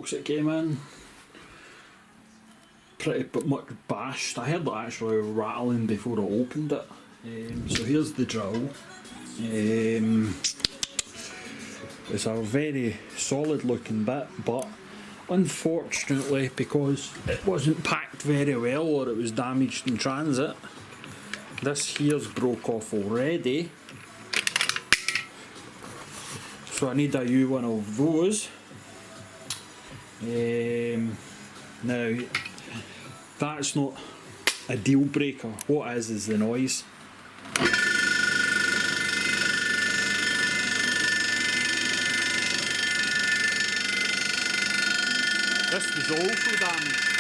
box it came in. Pretty much bashed. I heard it actually rattling before I opened it. So here's the drill. It's a very solid looking bit, but unfortunately, because it wasn't packed very well or it was damaged in transit, this here's broke off already. So I need a new one of those. Now, that's not a deal breaker. What is the noise. This was also damaged.